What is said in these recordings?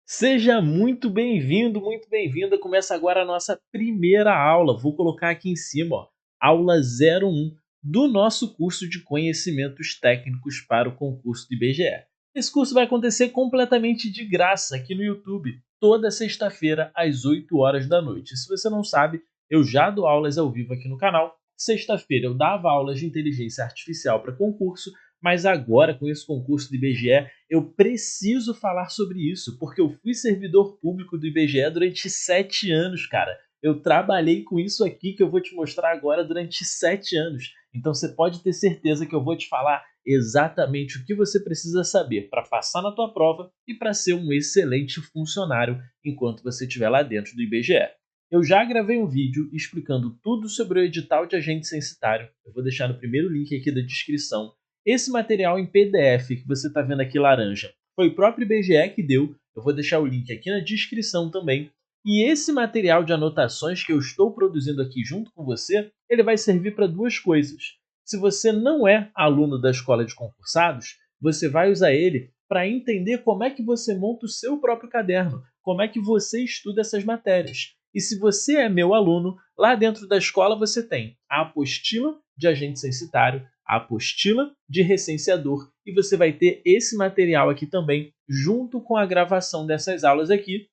Seja muito bem-vindo, muito bem-vinda. Começa agora a nossa primeira aula. Vou colocar aqui em cima, ó, aula 01 do nosso curso de conhecimentos técnicos para o concurso do IBGE. Esse curso vai acontecer completamente de graça aqui no YouTube, toda sexta-feira às 8 horas da noite. Se você não sabe, eu já dou aulas ao vivo aqui no canal. Sexta-feira eu dava aulas de inteligência artificial para concurso, mas agora com esse concurso do IBGE eu preciso falar sobre isso, porque eu fui servidor público do IBGE durante 7 anos, cara. Eu trabalhei com isso aqui que eu vou te mostrar agora durante 7 anos. Então você pode ter certeza que eu vou te falar exatamente o que você precisa saber para passar na tua prova e para ser um excelente funcionário enquanto você estiver lá dentro do IBGE. Eu já gravei um vídeo explicando tudo sobre o edital de agente censitário. Eu vou deixar no primeiro link aqui da descrição. Esse material em PDF que você está vendo aqui laranja foi o próprio IBGE que deu. Eu vou deixar o link aqui na descrição também. E esse material de anotações que eu estou produzindo aqui junto com você, ele vai servir para duas coisas. Se você não é aluno da escola de concursados, você vai usar ele para entender como é que você monta o seu próprio caderno, como é que você estuda essas matérias. E se você é meu aluno, lá dentro da escola você tem a apostila de agente censitário, a apostila de recenseador e você vai ter esse material aqui também junto com a gravação dessas aulas aqui.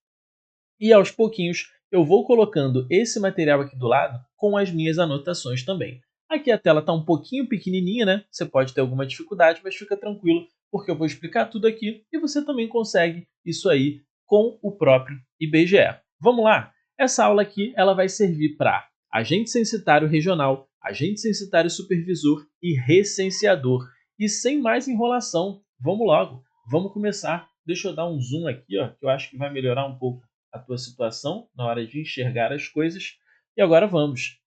E aos pouquinhos eu vou colocando esse material aqui do lado com as minhas anotações também. Aqui a tela está um pouquinho pequenininha, né? Você pode ter alguma dificuldade, mas fica tranquilo, porque eu vou explicar tudo aqui e você também consegue isso aí com o próprio IBGE. Vamos lá? Essa aula aqui ela vai servir para agente censitário regional, agente censitário supervisor e recenseador. E sem mais enrolação, vamos logo, vamos começar. Deixa eu dar um zoom aqui, ó, que eu acho que vai melhorar um pouco a tua situação na hora de enxergar as coisas. E agora vamos.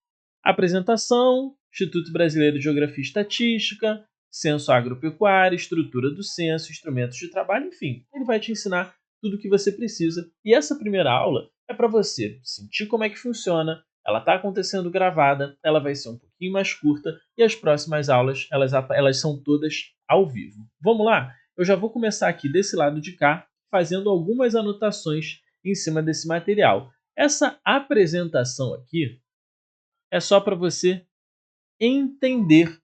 Apresentação, Instituto Brasileiro de Geografia e Estatística, censo agropecuário, estrutura do censo, instrumentos de trabalho, enfim. Ele vai te ensinar tudo o que você precisa. E essa primeira aula é para você sentir como é que funciona. Ela está acontecendo gravada, ela vai ser um pouquinho mais curta e as próximas aulas elas são todas ao vivo. Vamos lá? Eu já vou começar aqui desse lado de cá, fazendo algumas anotações em cima desse material. Essa apresentação aqui é só para você entender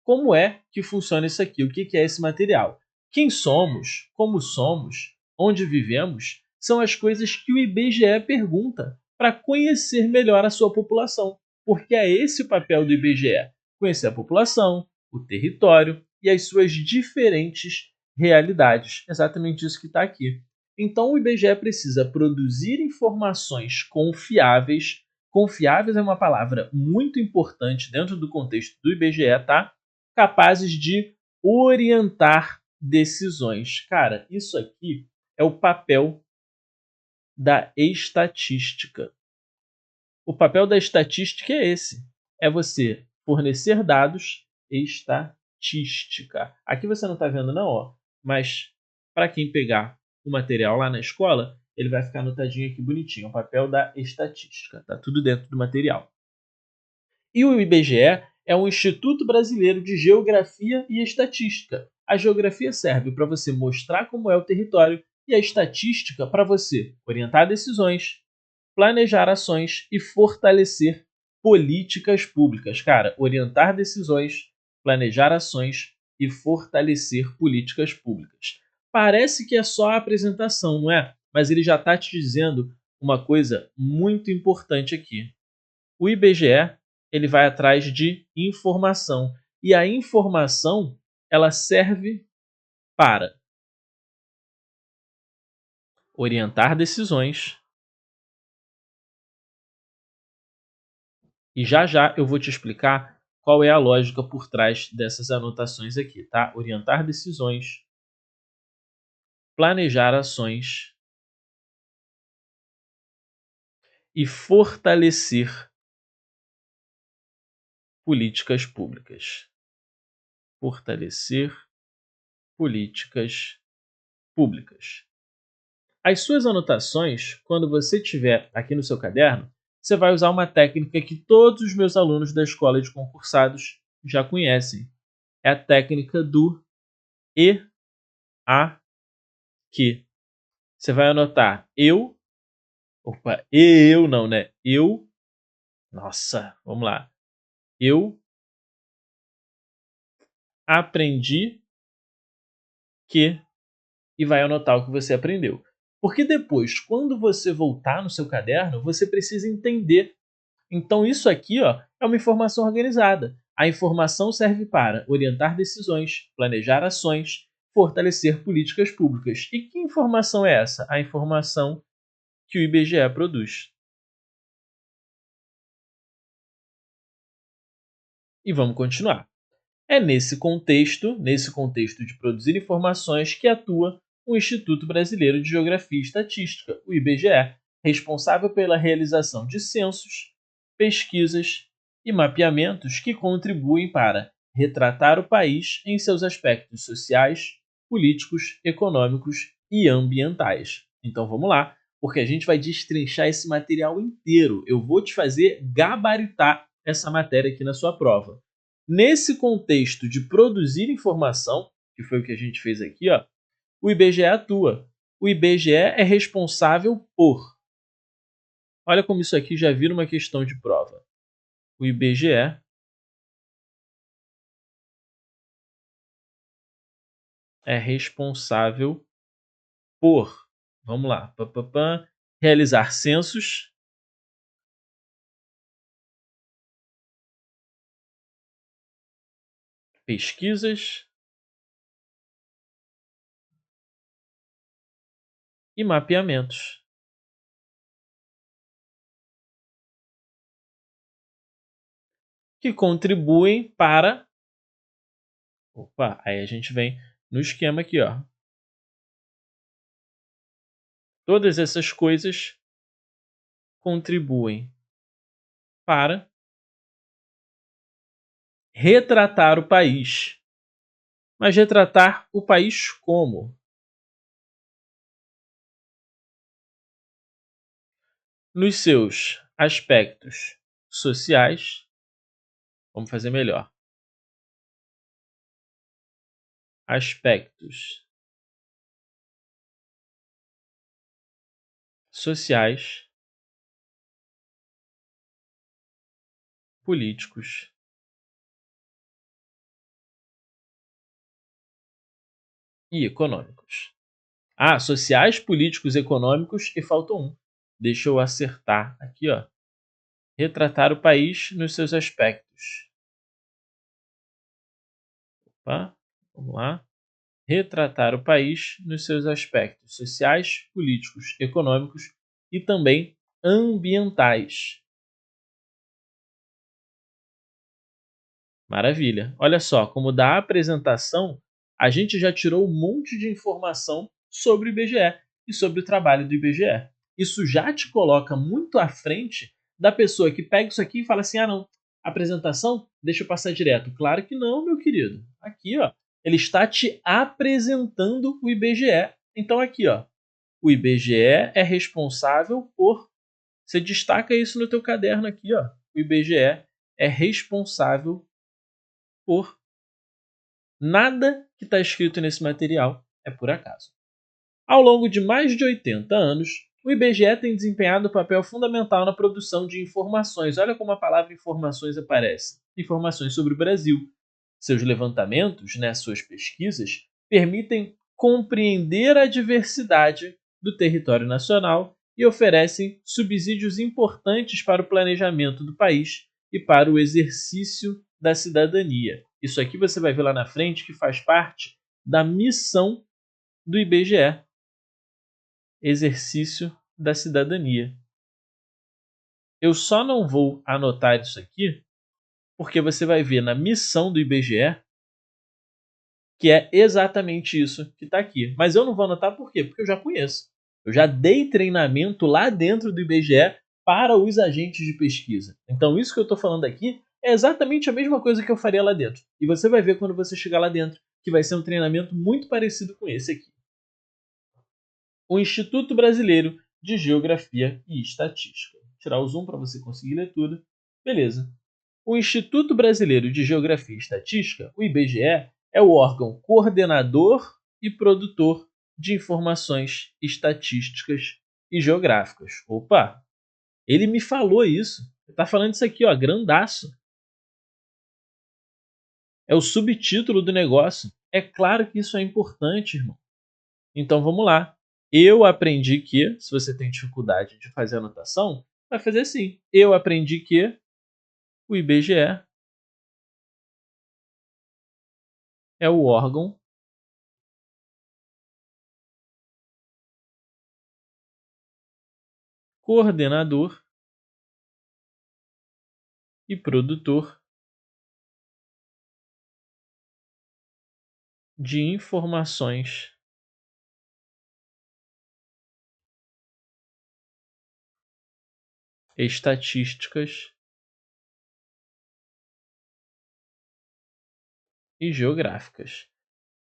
como é que funciona isso aqui, o que é esse material. Quem somos, como somos, onde vivemos, são as coisas que o IBGE pergunta para conhecer melhor a sua população, porque é esse o papel do IBGE, conhecer a população, o território e as suas diferentes realidades. Exatamente isso que está aqui. Então o IBGE precisa produzir informações confiáveis. Confiáveis é uma palavra muito importante dentro do contexto do IBGE, tá? Capazes de orientar decisões. Cara, isso aqui é o papel da estatística. O papel da estatística é esse: é você fornecer dados estatística. Aqui você não está vendo não, ó, mas para quem pegar o material lá na escola, ele vai ficar anotadinho aqui bonitinho, o papel da estatística. Tá tudo dentro do material. E o IBGE é um Instituto Brasileiro de Geografia e Estatística. A geografia serve para você mostrar como é o território e a estatística para você orientar decisões, planejar ações e fortalecer políticas públicas. Cara, orientar decisões, planejar ações e fortalecer políticas públicas. Parece que é só a apresentação, não é? Mas ele já está te dizendo uma coisa muito importante aqui. O IBGE ele vai atrás de informação e a informação ela serve para orientar decisões. E já já eu vou te explicar qual é a lógica por trás dessas anotações aqui, tá? Orientar decisões, planejar ações e fortalecer políticas públicas. Fortalecer políticas públicas. As suas anotações, quando você tiver aqui no seu caderno, você vai usar uma técnica que todos os meus alunos da escola de concursados já conhecem. É a técnica do E, A, Q. Você vai anotar eu não, né? Nossa, vamos lá. Eu aprendi que e vai anotar o que você aprendeu. Porque depois, quando você voltar no seu caderno, você precisa entender. Então, isso aqui ó, é uma informação organizada. A informação serve para orientar decisões, planejar ações, fortalecer políticas públicas. E que informação é essa? A informação que o IBGE produz. E vamos continuar. É nesse contexto de produzir informações, que atua o Instituto Brasileiro de Geografia e Estatística, o IBGE, responsável pela realização de censos, pesquisas e mapeamentos que contribuem para retratar o país em seus aspectos sociais, políticos, econômicos e ambientais. Então vamos lá, porque a gente vai destrinchar esse material inteiro. Eu vou te fazer gabaritar essa matéria aqui na sua prova. Nesse contexto de produzir informação, que foi o que a gente fez aqui, ó, o IBGE atua. O IBGE é responsável por. Olha como isso aqui já vira uma questão de prova. O IBGE é responsável por. Vamos lá. Realizar censos, pesquisas e mapeamentos, que contribuem para. Opa, aí a gente vem no esquema aqui, ó. Todas essas coisas contribuem para retratar o país. Mas retratar o país como? Nos seus aspectos sociais. Vamos fazer melhor. Aspectos sociais, políticos e econômicos. Ah, sociais, políticos, econômicos e faltou um. Deixa eu acertar aqui, ó. Retratar o país nos seus aspectos. Opa, vamos lá. Retratar o país nos seus aspectos sociais, políticos, econômicos e também ambientais. Maravilha. Olha só, como da apresentação, a gente já tirou um monte de informação sobre o IBGE e sobre o trabalho do IBGE. Isso já te coloca muito à frente da pessoa que pega isso aqui e fala assim: ah, não, apresentação, deixa eu passar direto. Claro que não, meu querido. Aqui, ó, ele está te apresentando o IBGE. Então, aqui, ó, o IBGE é responsável por. Você destaca isso no teu caderno aqui, ó. O IBGE é responsável por. Nada que está escrito nesse material é por acaso. Ao longo de mais de 80 anos, o IBGE tem desempenhado um papel fundamental na produção de informações. Olha como a palavra informações aparece. Informações sobre o Brasil. Seus levantamentos, suas pesquisas, permitem compreender a diversidade do território nacional e oferecem subsídios importantes para o planejamento do país e para o exercício da cidadania. Isso aqui você vai ver lá na frente que faz parte da missão do IBGE, exercício da cidadania. Eu só não vou anotar isso aqui porque você vai ver na missão do IBGE que é exatamente isso que está aqui. Mas eu não vou anotar por quê? Porque eu já conheço. Eu já dei treinamento lá dentro do IBGE para os agentes de pesquisa. Então isso que eu estou falando aqui é exatamente a mesma coisa que eu faria lá dentro. E você vai ver quando você chegar lá dentro que vai ser um treinamento muito parecido com esse aqui. O Instituto Brasileiro de Geografia e Estatística. Vou tirar o zoom para você conseguir ler tudo. Beleza. O Instituto Brasileiro de Geografia e Estatística, o IBGE, é o órgão coordenador e produtor de informações estatísticas e geográficas. Opa, ele me falou isso. Ele tá falando isso aqui, ó, grandaço. É o subtítulo do negócio. É claro que isso é importante, irmão. Então vamos lá. Eu aprendi que, se você tem dificuldade de fazer anotação, vai fazer assim. Eu aprendi que o IBGE é o órgão coordenador e produtor de informações estatísticas e geográficas.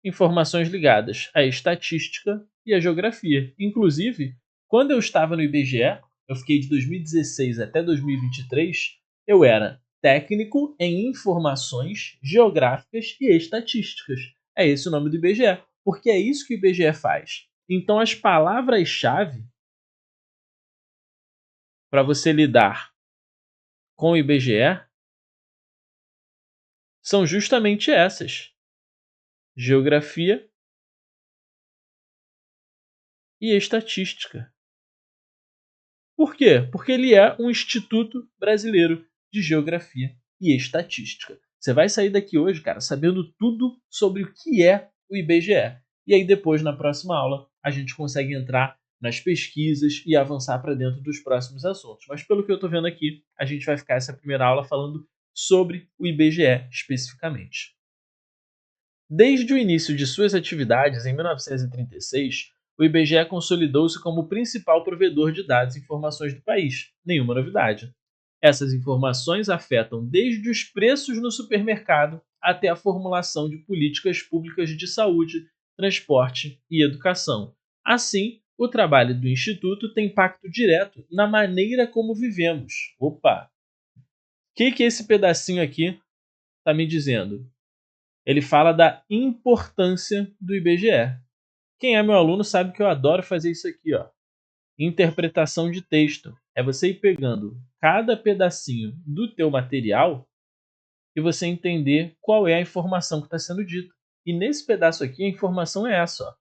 Informações ligadas à estatística e à geografia. Inclusive, quando eu estava no IBGE, eu fiquei de 2016 até 2023, eu era técnico em informações geográficas e estatísticas. É esse o nome do IBGE, porque é isso que o IBGE faz. Então, as palavras-chave para você lidar com o IBGE são justamente essas: geografia e estatística. Por quê? Porque ele é um Instituto Brasileiro de Geografia e Estatística. Você vai sair daqui hoje, cara, sabendo tudo sobre o que é o IBGE. E aí depois, na próxima aula, a gente consegue entrar nas pesquisas e avançar para dentro dos próximos assuntos. Mas pelo que eu estou vendo aqui, a gente vai ficar essa primeira aula falando sobre o IBGE especificamente. Desde o início de suas atividades, em 1936, o IBGE consolidou-se como o principal provedor de dados e informações do país. Nenhuma novidade. Essas informações afetam desde os preços no supermercado até a formulação de políticas públicas de saúde, transporte e educação. Assim, o trabalho do Instituto tem impacto direto na maneira como vivemos. Opa! O que esse pedacinho aqui está me dizendo? Ele fala da importância do IBGE. Quem é meu aluno sabe que eu adoro fazer isso aqui, ó. Interpretação de texto. É você ir pegando cada pedacinho do teu material e você entender qual é a informação que está sendo dita. E nesse pedaço aqui, a informação é essa, ó.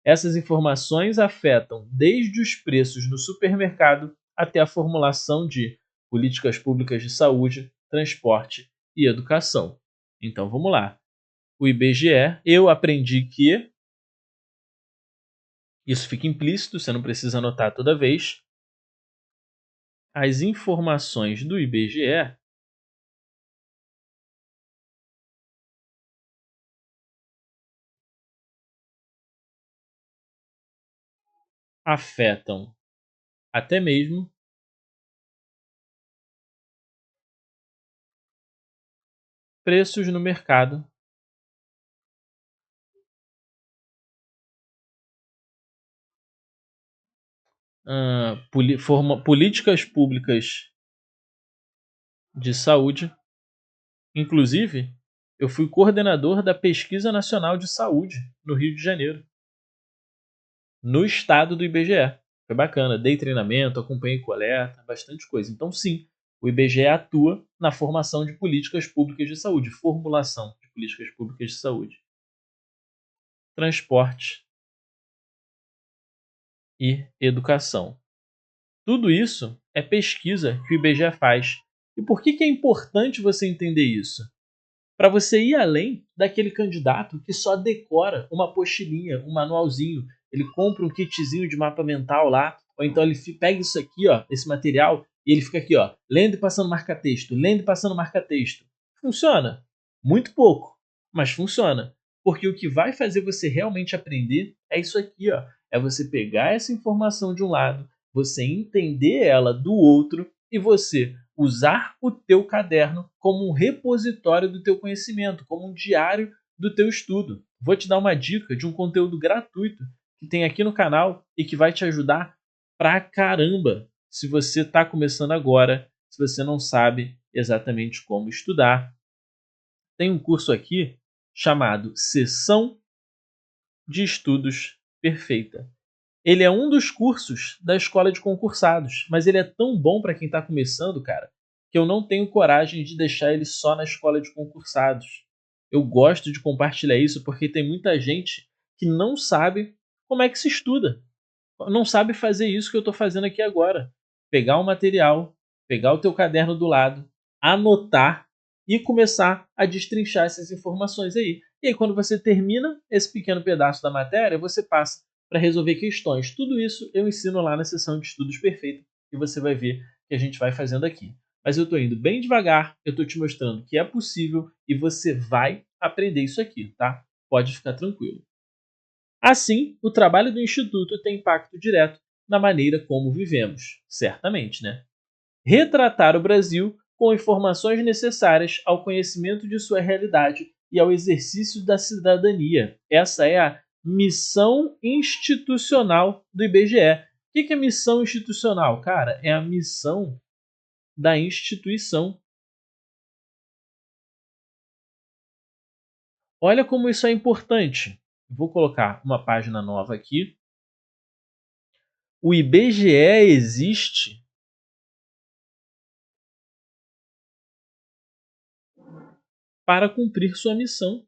Essas informações afetam desde os preços no supermercado até a formulação de políticas públicas de saúde, transporte e educação. Então vamos lá. O IBGE, eu aprendi que, isso fica implícito, você não precisa anotar toda vez, as informações do IBGE afetam até mesmo preços no mercado, políticas públicas de saúde. Inclusive, eu fui coordenador da Pesquisa Nacional de Saúde no Rio de Janeiro, no estado do IBGE. Foi bacana, dei treinamento, acompanhei coleta, bastante coisa. Então, sim, o IBGE atua na formação de políticas públicas de saúde, formulação de políticas públicas de saúde, transporte e educação. Tudo isso é pesquisa que o IBGE faz. E por que é importante você entender isso? Para você ir além daquele candidato que só decora uma apostilinha, um manualzinho. Ele compra um kitzinho de mapa mental lá, ou então ele pega isso aqui, ó, esse material, e ele fica aqui, ó, lendo e passando marca-texto, lendo e passando marca-texto. Funciona? Muito pouco, mas funciona. Porque o que vai fazer você realmente aprender é isso aqui, ó. É você pegar essa informação de um lado, você entender ela do outro e você usar o teu caderno como um repositório do teu conhecimento, como um diário do teu estudo. Vou te dar uma dica de um conteúdo gratuito que tem aqui no canal e que vai te ajudar pra caramba se você está começando agora, se você não sabe exatamente como estudar. Tem um curso aqui chamado Seção de Estudos perfeita. Ele é um dos cursos da escola de concursados, mas ele é tão bom para quem está começando, cara, que eu não tenho coragem de deixar ele só na escola de concursados. Eu gosto de compartilhar isso porque tem muita gente que não sabe como é que se estuda, não sabe fazer isso que eu estou fazendo aqui agora. Pegar o material, pegar o teu caderno do lado, anotar e começar a destrinchar essas informações aí. E aí, quando você termina esse pequeno pedaço da matéria, você passa para resolver questões. Tudo isso eu ensino lá na sessão de estudos perfeita e você vai ver que a gente vai fazendo aqui. Mas eu estou indo bem devagar, eu estou te mostrando que é possível e você vai aprender isso aqui, tá? Pode ficar tranquilo. Assim, o trabalho do Instituto tem impacto direto na maneira como vivemos, certamente, né? Retratar o Brasil com informações necessárias ao conhecimento de sua realidade e ao exercício da cidadania. Essa é a missão institucional do IBGE. O que é missão institucional? Cara, é a missão da instituição. Olha como isso é importante. Vou colocar uma página nova aqui. O IBGE existe para cumprir sua missão.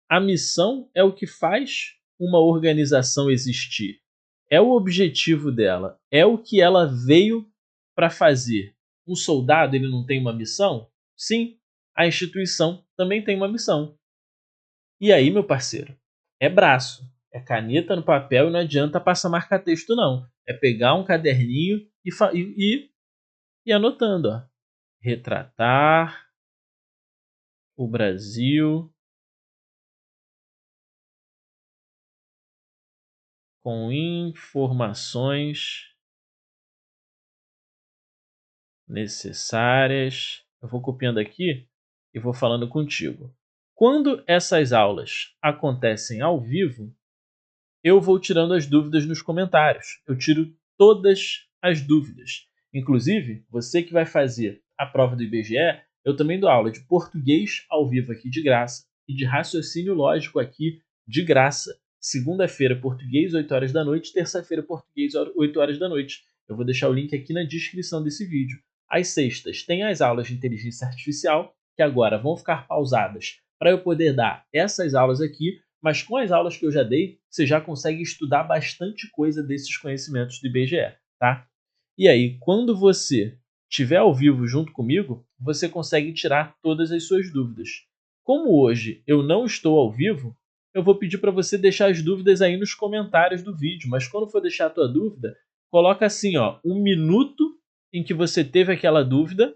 A missão é o que faz uma organização existir. É o objetivo dela. É o que ela veio para fazer. Um soldado, ele não tem uma missão? Sim, a instituição também tem uma missão. E aí, meu parceiro, é braço, é caneta no papel e não adianta passar marca-texto, não. É pegar um caderninho e anotando. Ó. Retratar o Brasil com informações necessárias. Eu vou copiando aqui e vou falando contigo. Quando essas aulas acontecem ao vivo, eu vou tirando as dúvidas nos comentários. Eu tiro todas as dúvidas. Inclusive, você que vai fazer a prova do IBGE, eu também dou aula de português ao vivo aqui de graça e de raciocínio lógico aqui de graça. Segunda-feira, português, 8 horas da noite. Terça-feira, português, 8 horas da noite. Eu vou deixar o link aqui na descrição desse vídeo. Às sextas, tem as aulas de inteligência artificial, que agora vão ficar pausadas para eu poder dar essas aulas aqui, mas com as aulas que eu já dei, você já consegue estudar bastante coisa desses conhecimentos do IBGE, tá? E aí, quando você estiver ao vivo junto comigo, você consegue tirar todas as suas dúvidas. Como hoje eu não estou ao vivo, eu vou pedir para você deixar as dúvidas aí nos comentários do vídeo, mas quando for deixar a tua dúvida, coloca assim, ó, 1 minuto em que você teve aquela dúvida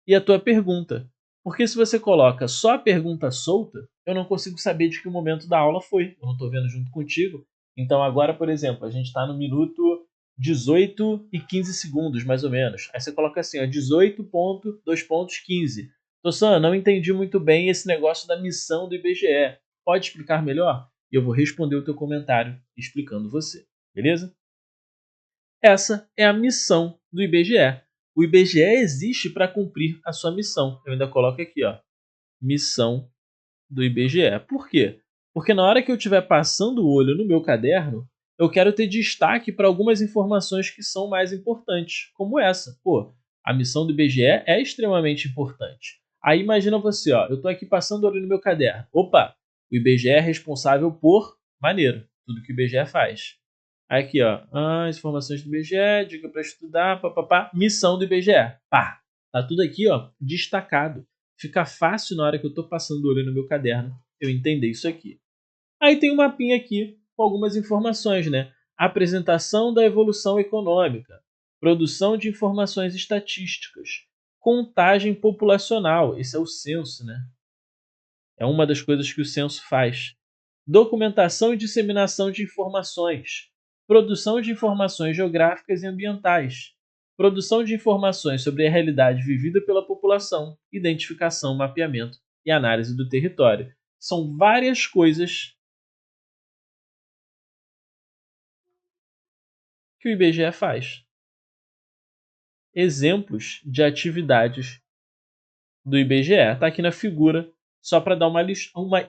e a tua pergunta. Porque se você coloca só a pergunta solta, eu não consigo saber de que momento da aula foi. Eu não estou vendo junto contigo. Então agora, por exemplo, a gente está no minuto 18 e 15 segundos, mais ou menos. Aí você coloca assim, ó, 18.2.15. Tossan, não entendi muito bem esse negócio da missão do IBGE. Pode explicar melhor? E eu vou responder o teu comentário explicando você. Beleza? Essa é a missão do IBGE. O IBGE existe para cumprir a sua missão. Eu ainda coloco aqui, ó, missão do IBGE. Por quê? Porque na hora que eu estiver passando o olho no meu caderno, eu quero ter destaque para algumas informações que são mais importantes, como essa. Pô, a missão do IBGE é extremamente importante. Aí imagina você, ó, eu estou aqui passando o olho no meu caderno. Opa, o IBGE é responsável por maneiro, tudo que o IBGE faz. Aqui, ó, as informações do IBGE, dica para estudar, papapá, missão do IBGE. Pá, tá tudo aqui, ó, destacado. Fica fácil na hora que eu estou passando o olho no meu caderno eu entender isso aqui. Aí tem um mapinha aqui com algumas informações, né? Apresentação da evolução econômica, produção de informações estatísticas, contagem populacional, esse é o censo, né? É uma das coisas que o censo faz. Documentação e disseminação de informações, produção de informações geográficas e ambientais, produção de informações sobre a realidade vivida pela população, identificação, mapeamento e análise do território. São várias coisas que o IBGE faz. Exemplos de atividades do IBGE. Está aqui na figura, só para dar uma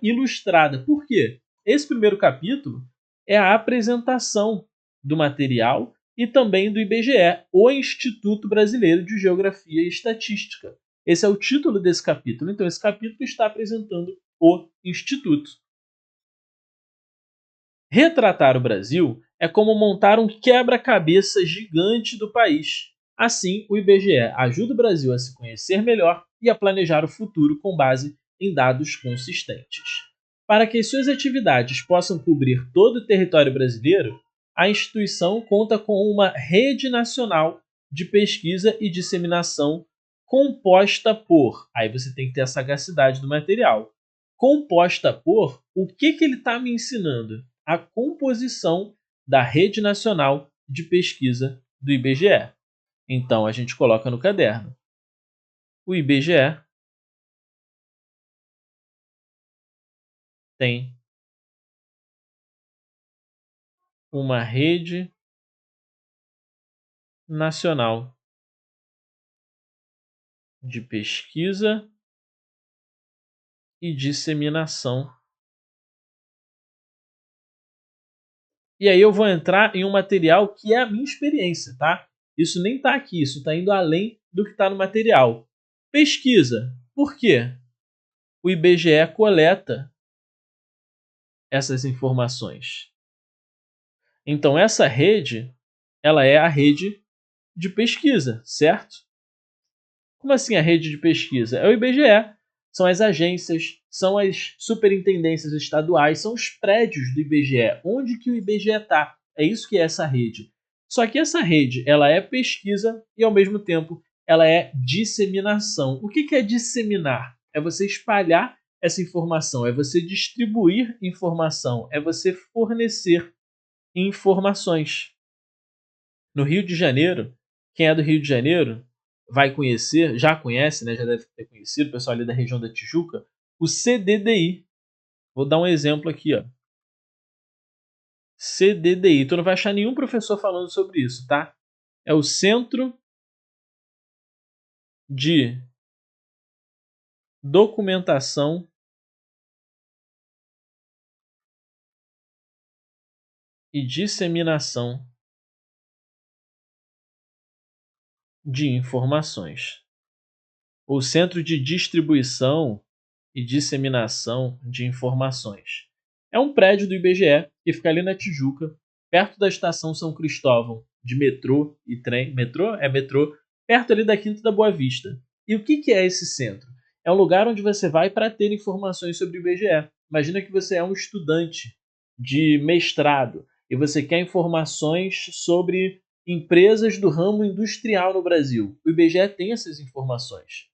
ilustrada. Por quê? Esse primeiro capítulo é a apresentação do material e também do IBGE, o Instituto Brasileiro de Geografia e Estatística. Esse é o título desse capítulo. Então, esse capítulo está apresentando o Instituto. Retratar o Brasil é como montar um quebra-cabeça gigante do país. Assim, o IBGE ajuda o Brasil a se conhecer melhor e a planejar o futuro com base em dados consistentes. Para que suas atividades possam cobrir todo o território brasileiro, a instituição conta com uma rede nacional de pesquisa e disseminação composta por. Aí você tem que ter a sagacidade do material. Composta por. O que ele está me ensinando? A composição da Rede Nacional de Pesquisa do IBGE. Então, a gente coloca no caderno. O IBGE tem uma rede nacional de pesquisa e disseminação. E aí eu vou entrar em um material que é a minha experiência, tá? Isso nem está aqui, isso está indo além do que está no material. Pesquisa. Por quê? O IBGE coleta essas informações. Então, essa rede, ela é a rede de pesquisa, certo? Como assim a rede de pesquisa? É o IBGE, são as agências, são as superintendências estaduais, são os prédios do IBGE, onde que o IBGE está. É isso que é essa rede. Só que essa rede, ela é pesquisa e, ao mesmo tempo, ela é disseminação. O que é disseminar? É você espalhar essa informação, é você distribuir informação, é você fornecer informações. No Rio de Janeiro, quem é do Rio de Janeiro vai conhecer, já conhece, né, já deve ter conhecido, o pessoal ali da região da Tijuca, o CDDI. Vou dar um exemplo aqui, ó. CDDI. Tu não vai achar nenhum professor falando sobre isso, tá? É o Centro de Documentação e Disseminação de Informações. O Centro de Distribuição e Disseminação de Informações. É um prédio do IBGE que fica ali na Tijuca, perto da estação São Cristóvão, de metrô e trem. Metrô? É metrô, perto ali da Quinta da Boa Vista. E o que é esse centro? É um lugar onde você vai para ter informações sobre o IBGE. Imagina que você é um estudante de mestrado e você quer informações sobre empresas do ramo industrial no Brasil. O IBGE tem essas informações.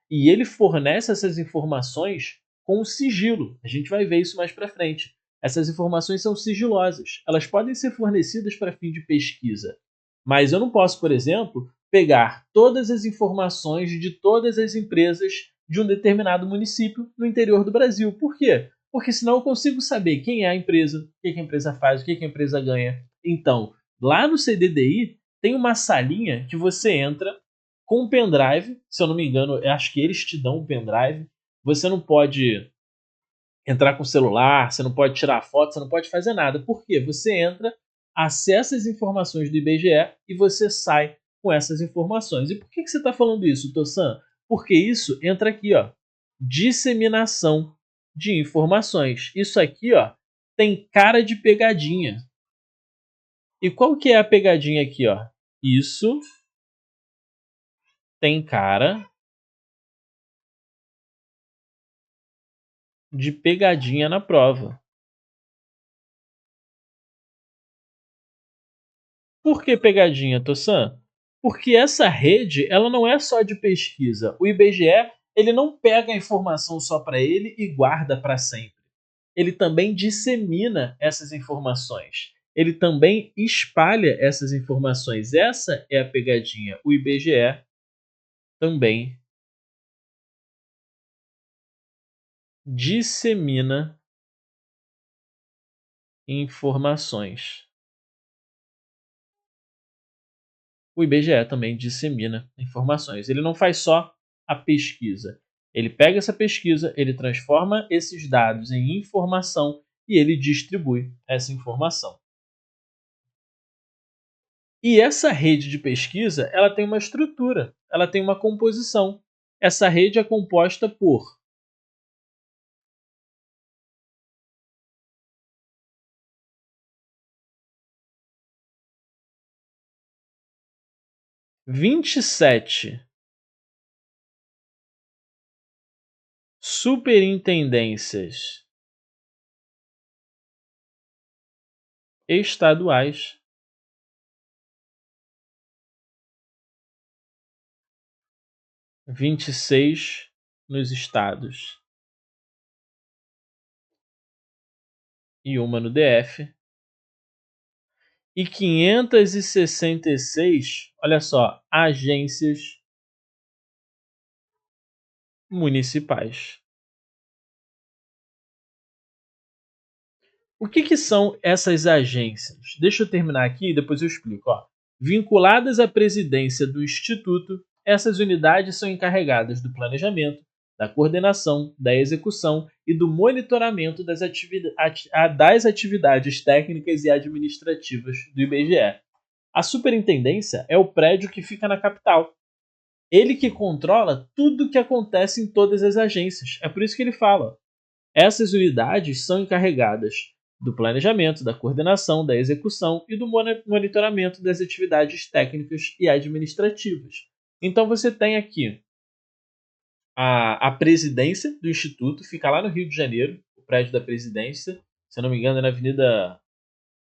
E ele fornece essas informações com sigilo. A gente vai ver isso mais para frente. Essas informações são sigilosas. Elas podem ser fornecidas para fim de pesquisa. Mas eu não posso, por exemplo, pegar todas as informações de todas as empresas de um determinado município no interior do Brasil. Por quê? Porque senão eu consigo saber quem é a empresa, o que a empresa faz, o que a empresa ganha. Então, lá no CDDI tem uma salinha que você entra com um pendrive, se eu não me engano, eu acho que eles te dão um pendrive. Você não pode entrar com o celular, você não pode tirar foto, você não pode fazer nada. Por quê? Você entra, acessa as informações do IBGE e você sai com essas informações. E por que você está falando isso, Tossan? Porque isso entra aqui, ó, disseminação de informações. Isso aqui, ó, tem cara de pegadinha. E qual que é a pegadinha aqui, ó? Isso tem cara de pegadinha na prova. Por que pegadinha, Tossan? Porque essa rede, ela não é só de pesquisa. O IBGE, ele não pega a informação só para ele e guarda para sempre. Ele também dissemina essas informações. Ele também espalha essas informações. Essa é a pegadinha. O IBGE também dissemina informações. O IBGE também dissemina informações. Ele não faz só a pesquisa. Ele pega essa pesquisa, ele transforma esses dados em informação e ele distribui essa informação. E essa rede de pesquisa, ela tem uma estrutura, ela tem uma composição. Essa rede é composta por 27 superintendências estaduais, 26 nos estados e uma no DF, e 566, olha só, agências municipais. O que são essas agências? Deixa eu terminar aqui e depois eu explico. Ó. Vinculadas à presidência do Instituto, essas unidades são encarregadas do planejamento, da coordenação, da execução e do monitoramento das atividades técnicas e administrativas do IBGE. A superintendência é o prédio que fica na capital. Ele que controla tudo o que acontece em todas as agências. É por isso que ele fala. Essas unidades são encarregadas do planejamento, da coordenação, da execução e do monitoramento das atividades técnicas e administrativas. Então você tem aqui a presidência do Instituto, fica lá no Rio de Janeiro, o prédio da presidência, se eu não me engano é na Avenida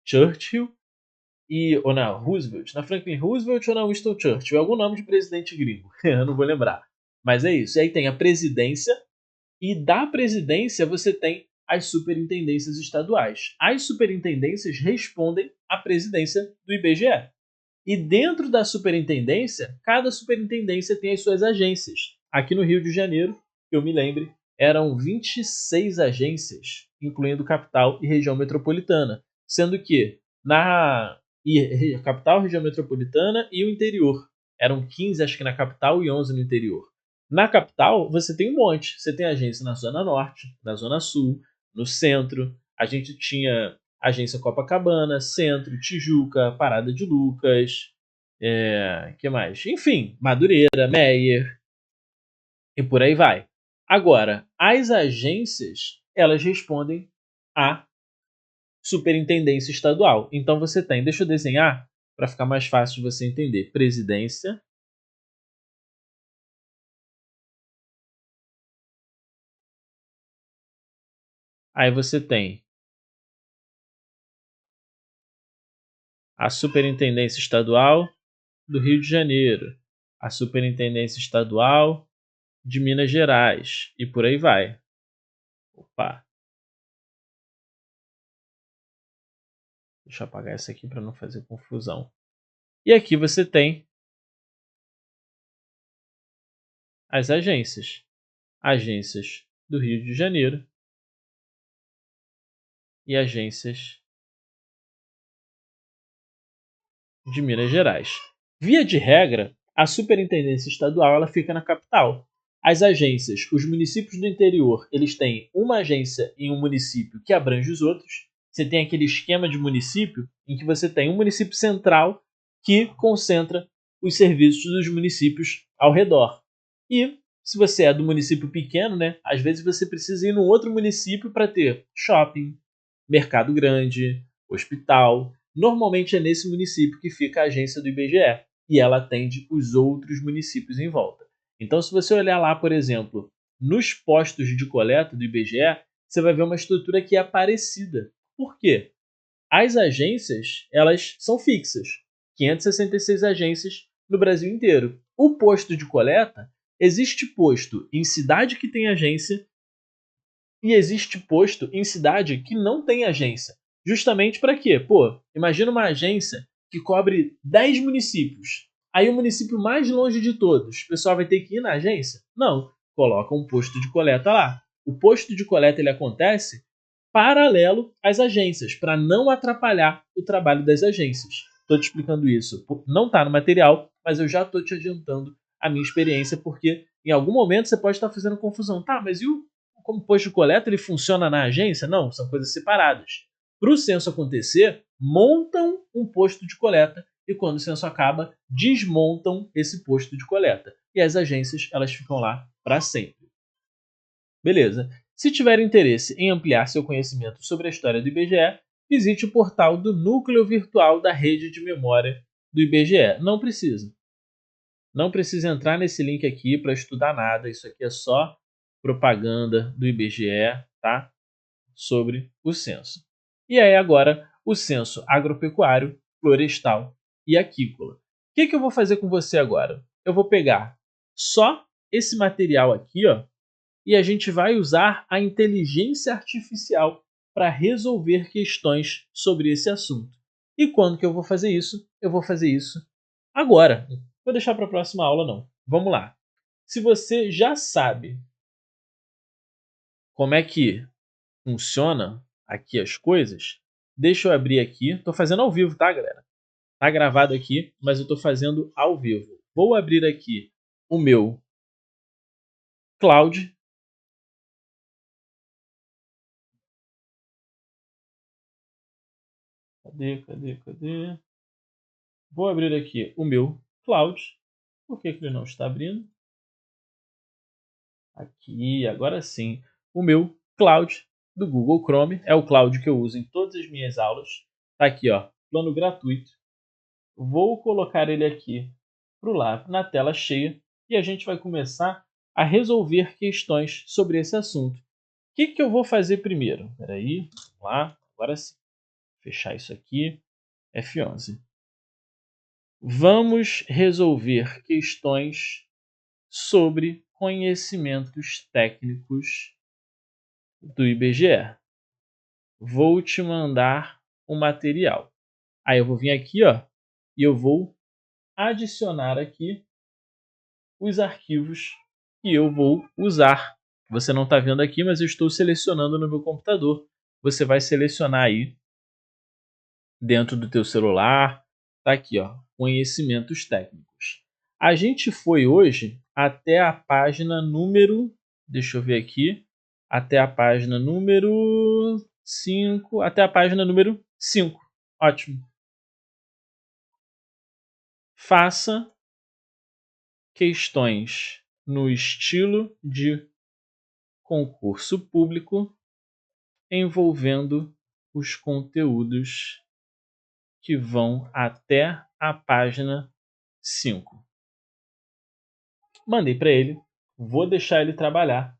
Churchill, ou na Roosevelt, na Franklin Roosevelt ou na Winston Churchill, algum nome de presidente gringo, eu não vou lembrar. Mas é isso, e aí tem a presidência, e da presidência você tem as superintendências estaduais. As superintendências respondem à presidência do IBGE. E dentro da superintendência, cada superintendência tem as suas agências. Aqui no Rio de Janeiro, que eu me lembre, eram 26 agências, incluindo capital e região metropolitana, sendo que na capital, região metropolitana e o interior. Eram 15, acho que na capital, e 11 no interior. Na capital, você tem um monte. Você tem agência na Zona Norte, na Zona Sul, no centro. A gente tinha agência Copacabana, Centro, Tijuca, Parada de Lucas, que mais? Enfim, Madureira, Meyer e por aí vai. Agora, as agências, elas respondem à superintendência estadual. Então você tem, deixa eu desenhar para ficar mais fácil de você entender. Presidência, aí você tem a Superintendência Estadual do Rio de Janeiro, a Superintendência Estadual de Minas Gerais e por aí vai. Opa, deixa eu apagar essa aqui para não fazer confusão. E aqui você tem as agências. Agências do Rio de Janeiro e agências de Minas Gerais. Via de regra, a superintendência estadual ela fica na capital. As agências, os municípios do interior, eles têm uma agência em um município que abrange os outros. Você tem aquele esquema de município em que você tem um município central que concentra os serviços dos municípios ao redor. E se você é do município pequeno, né, às vezes você precisa ir num outro município para ter shopping, mercado grande, hospital. Normalmente é nesse município que fica a agência do IBGE e ela atende os outros municípios em volta. Então, se você olhar lá, por exemplo, nos postos de coleta do IBGE, você vai ver uma estrutura que é parecida. Por quê? As agências, elas são fixas. 566 agências no Brasil inteiro. O posto de coleta, existe posto em cidade que tem agência e existe posto em cidade que não tem agência. Justamente para quê? Pô, imagina uma agência que cobre 10 municípios. Aí o município mais longe de todos, o pessoal vai ter que ir na agência? Não, coloca um posto de coleta lá. O posto de coleta ele acontece paralelo às agências, para não atrapalhar o trabalho das agências. Estou te explicando isso. Não está no material, mas eu já estou te adiantando a minha experiência, porque em algum momento você pode estar fazendo confusão. Tá, mas e o como posto de coleta ele funciona na agência? Não, são coisas separadas. Para o censo acontecer, montam um posto de coleta e quando o censo acaba, desmontam esse posto de coleta. E as agências, elas ficam lá para sempre. Beleza. Se tiver interesse em ampliar seu conhecimento sobre a história do IBGE, visite o portal do Núcleo Virtual da Rede de Memória do IBGE. Não precisa. Não precisa entrar nesse link aqui para estudar nada. Isso aqui é só propaganda do IBGE, tá? Sobre o censo. E aí agora o censo agropecuário, florestal e aquícola. O que eu vou fazer com você agora? Eu vou pegar só esse material aqui, ó, e a gente vai usar a inteligência artificial para resolver questões sobre esse assunto. E quando que eu vou fazer isso? Eu vou fazer isso agora. Vou deixar para a próxima aula, não. Vamos lá. Se você já sabe como é que funciona aqui as coisas, deixa eu abrir aqui. Estou fazendo ao vivo, tá, galera? Tá gravado aqui, mas eu estou fazendo ao vivo. Vou abrir aqui o meu Cloud. Cadê? Vou abrir aqui o meu Cloud. Por que ele não está abrindo? Aqui, agora sim. O meu Cloud do Google Chrome. É o Cloud que eu uso em todas as minhas aulas. Tá aqui, ó, plano gratuito. Vou colocar ele aqui na tela cheia e a gente vai começar a resolver questões sobre esse assunto. O que eu vou fazer primeiro? Espera aí, vamos lá, agora sim. Fechar isso aqui, F11. Vamos resolver questões sobre conhecimentos técnicos do IBGE. Vou te mandar o material. Aí eu vou vir aqui, ó, e eu vou adicionar aqui os arquivos que eu vou usar. Você não está vendo aqui, mas eu estou selecionando no meu computador. Você vai selecionar aí dentro do teu celular. Tá aqui, ó, conhecimentos técnicos. A gente foi hoje até a página número, deixa eu ver aqui, até a página número 5, até a página número 5. Ótimo. Faça questões no estilo de concurso público envolvendo os conteúdos que vão até a página 5. Mandei para ele, vou deixar ele trabalhar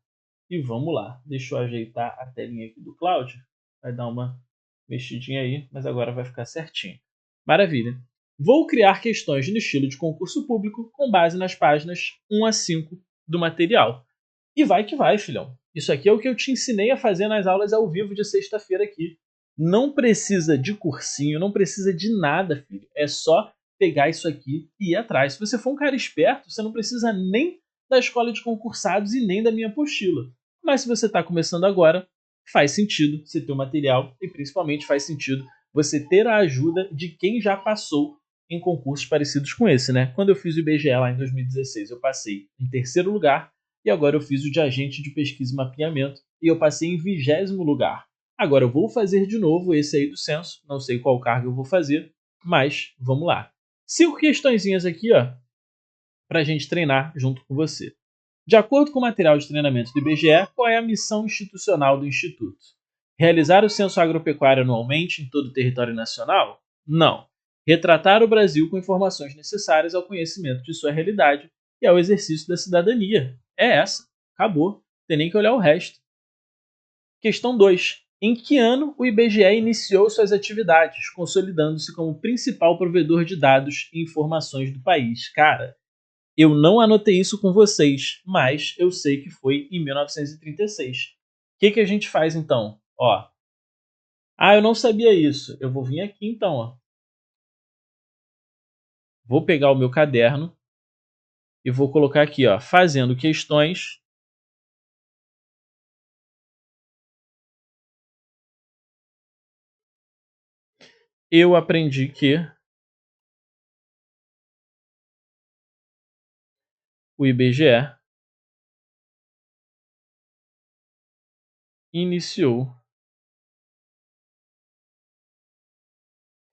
e vamos lá. Deixa eu ajeitar a telinha aqui do Cláudio, vai dar uma mexidinha aí, mas agora vai ficar certinho. Maravilha. Vou criar questões no estilo de concurso público com base nas páginas 1 a 5 do material. E vai que vai, filhão. Isso aqui é o que eu te ensinei a fazer nas aulas ao vivo de sexta-feira aqui. Não precisa de cursinho, não precisa de nada, filho. É só pegar isso aqui e ir atrás. Se você for um cara esperto, você não precisa nem da escola de concursados e nem da minha apostila. Mas se você está começando agora, faz sentido você ter o material e principalmente faz sentido você ter a ajuda de quem já passou em concursos parecidos com esse, né? Quando eu fiz o IBGE lá em 2016, eu passei em terceiro lugar e agora eu fiz o de agente de pesquisa e mapeamento e eu passei em 20º lugar. Agora eu vou fazer de novo esse aí do censo, não sei qual cargo eu vou fazer, mas vamos lá. 5 questõezinhas aqui, ó, para a gente treinar junto com você. De acordo com o material de treinamento do IBGE, qual é a missão institucional do Instituto? Realizar o censo agropecuário anualmente em todo o território nacional? Não. Retratar o Brasil com informações necessárias ao conhecimento de sua realidade e ao exercício da cidadania. É essa. Acabou. Não tem nem que olhar o resto. Questão 2. Em que ano o IBGE iniciou suas atividades, consolidando-se como principal provedor de dados e informações do país? Cara, eu não anotei isso com vocês, mas eu sei que foi em 1936. O que a gente faz então? Ó, eu não sabia isso. Eu vou vir aqui então, ó. Vou pegar o meu caderno e vou colocar aqui, ó, fazendo questões. Eu aprendi que o IBGE iniciou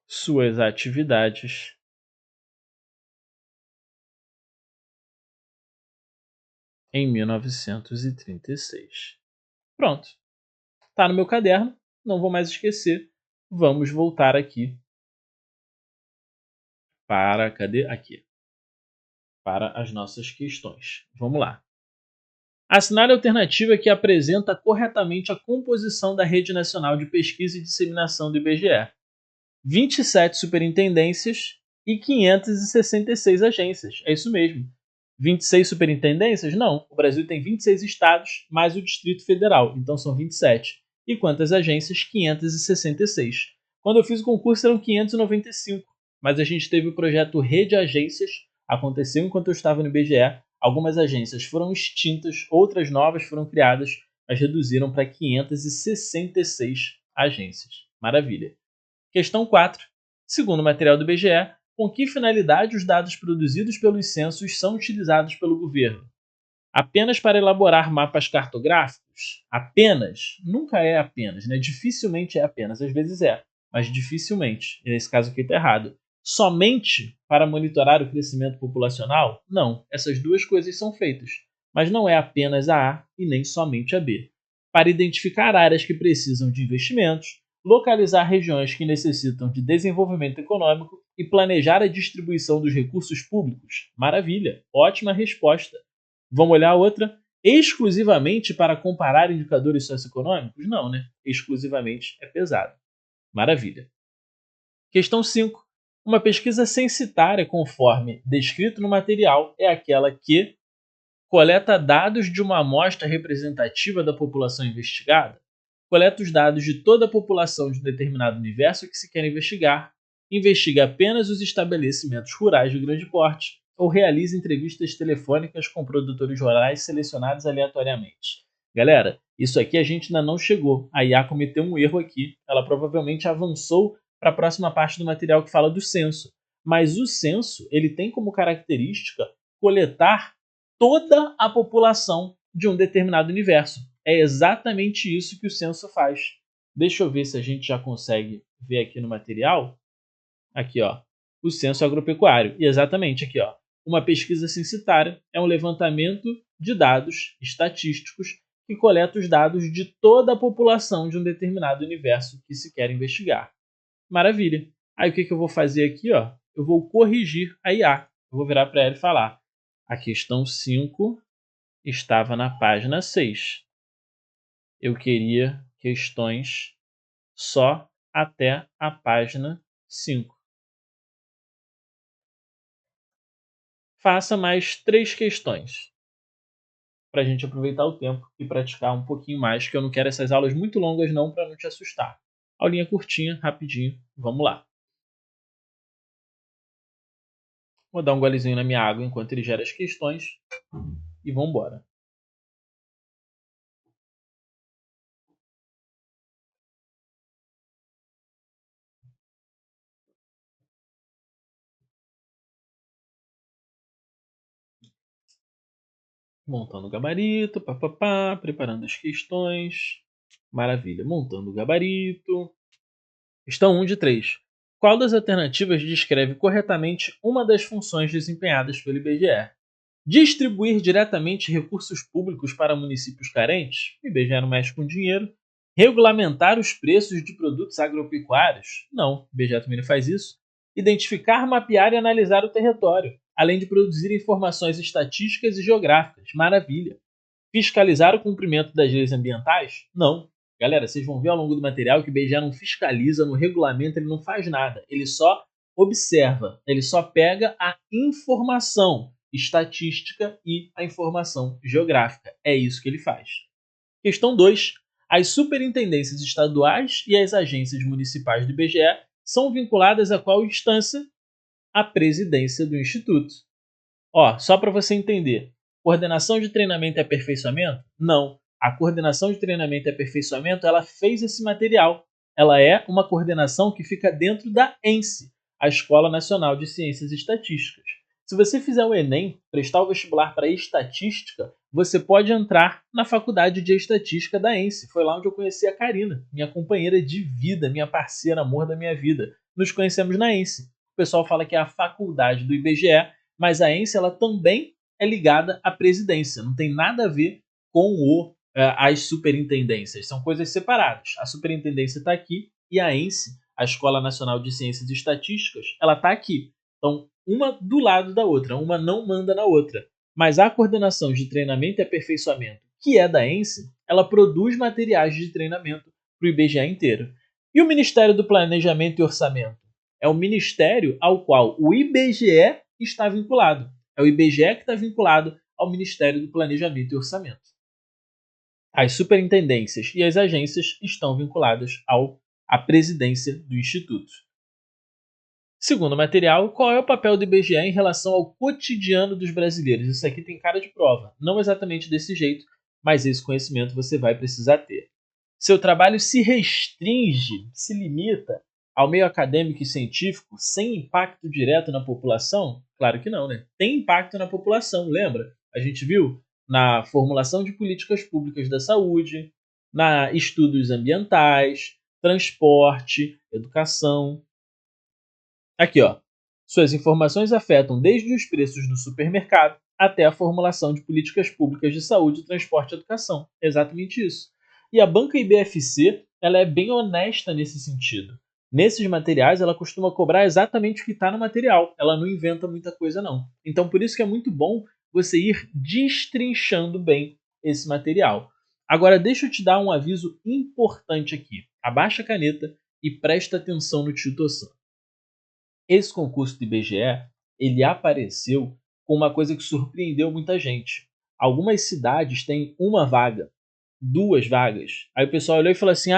suas atividades em 1936. Pronto. Tá no meu caderno, não vou mais esquecer. Vamos voltar aqui para, cadê? Aqui. Para as nossas questões. Vamos lá. Assinale a alternativa que apresenta corretamente a composição da Rede Nacional de Pesquisa e Disseminação do IBGE. 27 superintendências e 566 agências. É isso mesmo. 26 superintendências? Não. O Brasil tem 26 estados, mais o Distrito Federal. Então são 27. E quantas agências? 566. Quando eu fiz o concurso eram 595. Mas a gente teve o projeto Rede Agências. Aconteceu enquanto eu estava no IBGE. Algumas agências foram extintas, outras novas foram criadas, mas reduziram para 566 agências. Maravilha. Questão 4. Segundo o material do IBGE, com que finalidade os dados produzidos pelos censos são utilizados pelo governo? Apenas para elaborar mapas cartográficos? Apenas? Nunca é apenas, né? Dificilmente é apenas. Às vezes é, mas dificilmente. E nesse caso aqui está errado. Somente para monitorar o crescimento populacional? Não. Essas duas coisas são feitas. Mas não é apenas a A e nem somente a B. Para identificar áreas que precisam de investimentos, localizar regiões que necessitam de desenvolvimento econômico e planejar a distribuição dos recursos públicos? Maravilha, ótima resposta. Vamos olhar a outra? Exclusivamente para comparar indicadores socioeconômicos? Não, né? Exclusivamente é pesado. Maravilha. Questão 5. Uma pesquisa censitária, conforme descrito no material, é aquela que coleta dados de uma amostra representativa da população investigada, coleta os dados de toda a população de um determinado universo que se quer investigar, investiga apenas os estabelecimentos rurais de grande porte ou realiza entrevistas telefônicas com produtores rurais selecionados aleatoriamente. Galera, isso aqui a gente ainda não chegou. A IA cometeu um erro aqui. Ela provavelmente avançou para a próxima parte do material que fala do censo. Mas o censo ele tem como característica coletar toda a população de um determinado universo. É exatamente isso que o censo faz. Deixa eu ver se a gente já consegue ver aqui no material. Aqui, ó. O censo agropecuário. E exatamente aqui, ó. Uma pesquisa censitária é um levantamento de dados estatísticos que coleta os dados de toda a população de um determinado universo que se quer investigar. Maravilha. Aí o que eu vou fazer aqui, ó? Eu vou corrigir a IA. Eu vou virar para ela e falar: a questão 5 estava na página 6. Eu queria questões só até a página 5. Faça mais 3 questões para a gente aproveitar o tempo e praticar um pouquinho mais, que eu não quero essas aulas muito longas não, para não te assustar. Aulinha curtinha, rapidinho, vamos lá. Vou dar um golezinho na minha água enquanto ele gera as questões e vamos embora. Montando o gabarito, papapá, preparando as questões. Maravilha, montando o gabarito. Questão 1 de 3. Qual das alternativas descreve corretamente uma das funções desempenhadas pelo IBGE? Distribuir diretamente recursos públicos para municípios carentes? O IBGE não mexe com dinheiro. Regulamentar os preços de produtos agropecuários? Não, o IBGE também não faz isso. Identificar, mapear e analisar o território, além de produzir informações estatísticas e geográficas. Maravilha. Fiscalizar o cumprimento das leis ambientais? Não. Galera, vocês vão ver ao longo do material que o IBGE não fiscaliza, no regulamento ele não faz nada. Ele só observa, ele só pega a informação estatística e a informação geográfica. É isso que ele faz. Questão 2. As superintendências estaduais e as agências municipais do IBGE são vinculadas a qual instância? A presidência do Instituto. Ó, só para você entender, coordenação de treinamento e aperfeiçoamento? Não. A coordenação de treinamento e aperfeiçoamento, ela fez esse material. Ela é uma coordenação que fica dentro da ENSE, a Escola Nacional de Ciências e Estatísticas. Se você fizer o Enem, prestar o vestibular para estatística, você pode entrar na faculdade de estatística da ENSE. Foi lá onde eu conheci a Karina, minha companheira de vida, minha parceira, amor da minha vida. Nos conhecemos na ENSE. O pessoal fala que é a faculdade do IBGE, mas a ENSE ela também é ligada à presidência. Não tem nada a ver com as superintendências. São coisas separadas. A superintendência está aqui e a ENSE, a Escola Nacional de Ciências e Estatísticas, ela está aqui. Então, uma do lado da outra, uma não manda na outra. Mas a coordenação de treinamento e aperfeiçoamento, que é da ENSE, ela produz materiais de treinamento para o IBGE inteiro. E o Ministério do Planejamento e Orçamento? É o ministério ao qual o IBGE está vinculado. É o IBGE que está vinculado ao Ministério do Planejamento e Orçamento. As superintendências e as agências estão vinculadas à presidência do Instituto. Segundo material, qual é o papel do IBGE em relação ao cotidiano dos brasileiros? Isso aqui tem cara de prova. Não exatamente desse jeito, mas esse conhecimento você vai precisar ter. Seu trabalho se restringe, se limita ao meio acadêmico e científico sem impacto direto na população? Claro que não, né? Tem impacto na população, lembra? A gente viu na formulação de políticas públicas da saúde, na estudos ambientais, transporte, educação. Aqui, ó. Suas informações afetam desde os preços no supermercado até a formulação de políticas públicas de saúde, transporte e educação. É exatamente isso. E a banca IBFC, ela é bem honesta nesse sentido. Nesses materiais, ela costuma cobrar exatamente o que está no material. Ela não inventa muita coisa, não. Então, por isso que é muito bom você ir destrinchando bem esse material. Agora, deixa eu te dar um aviso importante aqui. Abaixa a caneta e presta atenção no tio Tossan. Esse concurso do IBGE, ele apareceu com uma coisa que surpreendeu muita gente. Algumas cidades têm uma vaga, 2 vagas. Aí o pessoal olhou e falou assim,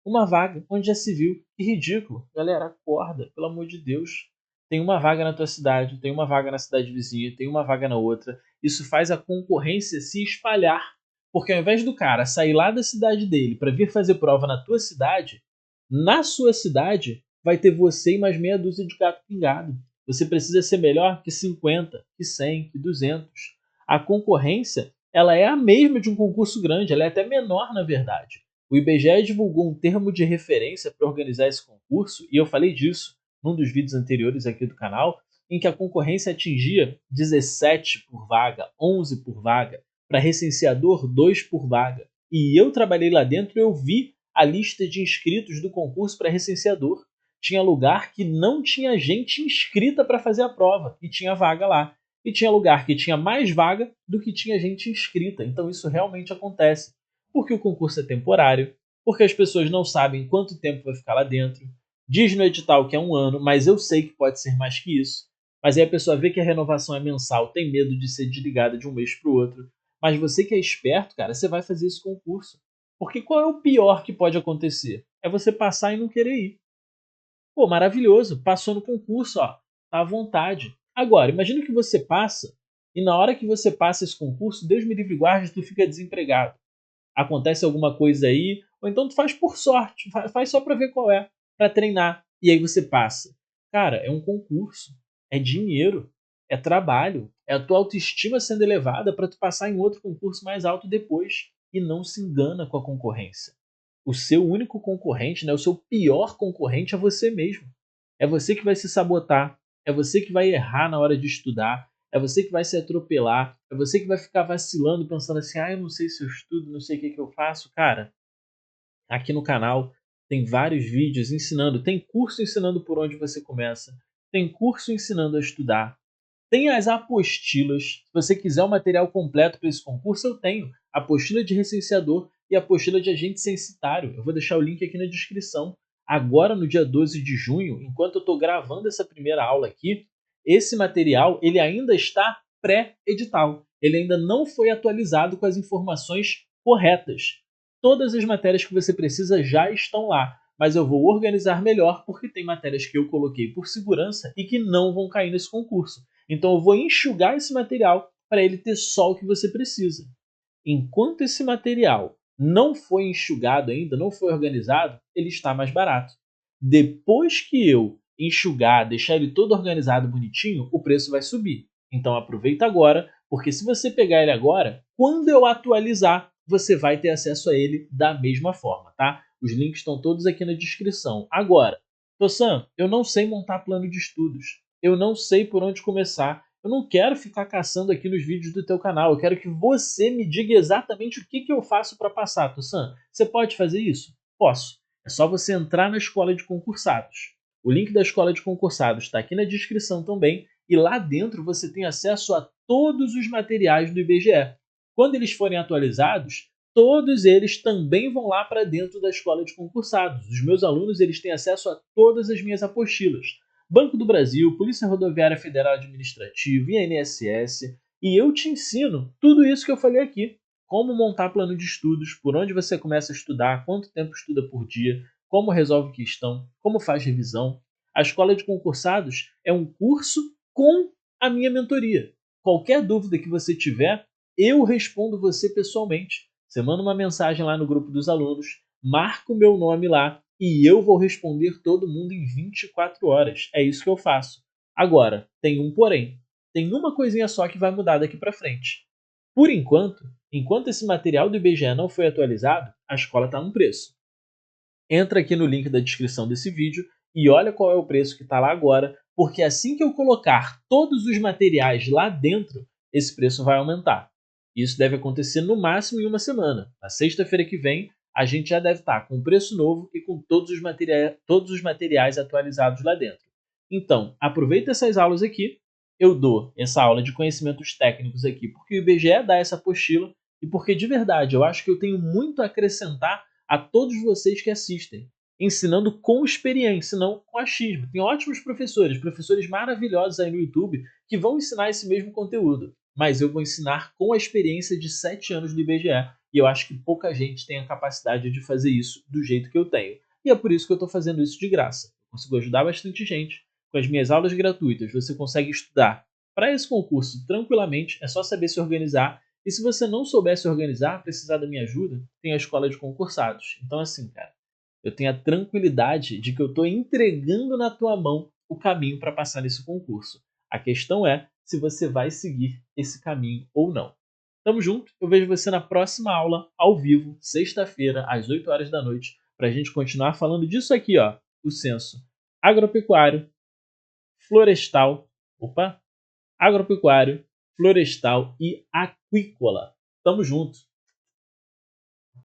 uma vaga, onde já se viu? Que ridículo. Galera, acorda, pelo amor de Deus. Tem uma vaga na tua cidade, tem uma vaga na cidade vizinha, tem uma vaga na outra. Isso faz a concorrência se espalhar. Porque ao invés do cara sair lá da cidade dele para vir fazer prova na tua cidade, na sua cidade vai ter você e mais meia dúzia de gato pingado. Você precisa ser melhor que 50, que 100, que 200. A concorrência ela é a mesma de um concurso grande, ela é até menor na verdade. O IBGE divulgou um termo de referência para organizar esse concurso, e eu falei disso num dos vídeos anteriores aqui do canal, em que a concorrência atingia 17 por vaga, 11 por vaga, para recenseador 2 por vaga. E eu trabalhei lá dentro e eu vi a lista de inscritos do concurso para recenseador. Tinha lugar que não tinha gente inscrita para fazer a prova e tinha vaga lá. E tinha lugar que tinha mais vaga do que tinha gente inscrita. Então isso realmente acontece. Porque o concurso é temporário, porque as pessoas não sabem quanto tempo vai ficar lá dentro. Diz no edital que é 1 ano, mas eu sei que pode ser mais que isso. Mas aí a pessoa vê que a renovação é mensal, tem medo de ser desligada de um mês para o outro. Mas você que é esperto, cara, você vai fazer esse concurso. Porque qual é o pior que pode acontecer? É você passar e não querer ir. Pô, maravilhoso, passou no concurso, ó, tá à vontade. Agora, imagina que você passa e na hora que você passa esse concurso, Deus me livre e guarde, tu fica desempregado. Acontece alguma coisa aí, ou então tu faz por sorte, faz só para ver qual é, para treinar, e aí você passa. Cara, é um concurso, é dinheiro, é trabalho, é a tua autoestima sendo elevada para tu passar em outro concurso mais alto depois, e não se engana com a concorrência. O seu único concorrente, né, o seu pior concorrente é você mesmo. É você que vai se sabotar, é você que vai errar na hora de estudar, é você que vai se atropelar, é você que vai ficar vacilando pensando assim, eu não sei se eu estudo, não sei o que eu faço. Cara, aqui no canal tem vários vídeos ensinando, tem curso ensinando por onde você começa, tem curso ensinando a estudar, tem as apostilas. Se você quiser o material completo para esse concurso, eu tenho. Apostila de recenseador e apostila de agente censitário. Eu vou deixar o link aqui na descrição. Agora, no dia 12 de junho, enquanto eu estou gravando essa primeira aula aqui, esse material ele ainda está pré-edital. Ele ainda não foi atualizado com as informações corretas. Todas as matérias que você precisa já estão lá, mas eu vou organizar melhor porque tem matérias que eu coloquei por segurança e que não vão cair nesse concurso. Então eu vou enxugar esse material para ele ter só o que você precisa. Enquanto esse material não foi enxugado ainda, não foi organizado, ele está mais barato. Depois que eu enxugar, deixar ele todo organizado, bonitinho, o preço vai subir. Então aproveita agora, porque se você pegar ele agora, quando eu atualizar, você vai ter acesso a ele da mesma forma, tá? Os links estão todos aqui na descrição. Agora, Tossan, eu não sei montar plano de estudos. Eu não sei por onde começar. Eu não quero ficar caçando aqui nos vídeos do teu canal. Eu quero que você me diga exatamente o que eu faço para passar, Tossan. Você pode fazer isso? Posso. É só você entrar na escola de concursados. O link da escola de concursados está aqui na descrição também. E lá dentro você tem acesso a todos os materiais do IBGE. Quando eles forem atualizados, todos eles também vão lá para dentro da escola de concursados. Os meus alunos eles têm acesso a todas as minhas apostilas. Banco do Brasil, Polícia Rodoviária Federal Administrativa, INSS, e eu te ensino tudo isso que eu falei aqui. Como montar plano de estudos, por onde você começa a estudar, quanto tempo estuda por dia, como resolve questão, como faz revisão. A escola de concursados é um curso com a minha mentoria. Qualquer dúvida que você tiver, eu respondo você pessoalmente. Você manda uma mensagem lá no grupo dos alunos, marca o meu nome lá e eu vou responder todo mundo em 24 horas. É isso que eu faço. Agora, tem um porém. Tem uma coisinha só que vai mudar daqui para frente. Por enquanto esse material do IBGE não foi atualizado, a escola está num preço. Entra aqui no link da descrição desse vídeo e olha qual é o preço que está lá agora, porque assim que eu colocar todos os materiais lá dentro, esse preço vai aumentar. Isso deve acontecer no máximo em uma semana. Na sexta-feira que vem, a gente já deve estar com o preço novo e com todos os materiais atualizados lá dentro. Então, aproveita essas aulas aqui. Eu dou essa aula de conhecimentos técnicos aqui porque o IBGE dá essa apostila e porque de verdade eu acho que eu tenho muito a acrescentar a todos vocês que assistem, ensinando com experiência, não com achismo. Tem ótimos professores maravilhosos aí no YouTube que vão ensinar esse mesmo conteúdo, mas eu vou ensinar com a experiência de 7 anos do IBGE e eu acho que pouca gente tem a capacidade de fazer isso do jeito que eu tenho. E é por isso que eu estou fazendo isso de graça. Eu consigo ajudar bastante gente. Com as minhas aulas gratuitas, você consegue estudar para esse concurso tranquilamente, é só saber se organizar. E se você não souber se organizar, precisar da minha ajuda, tem a escola de concursados. Então, assim, cara, eu tenho a tranquilidade de que eu estou entregando na tua mão o caminho para passar nesse concurso. A questão é se você vai seguir esse caminho ou não. Tamo junto, eu vejo você na próxima aula, ao vivo, sexta-feira, às 8 horas da noite, para a gente continuar falando disso aqui, ó, o censo agropecuário, florestal, agropecuário, florestal e aquícola. Tamo junto!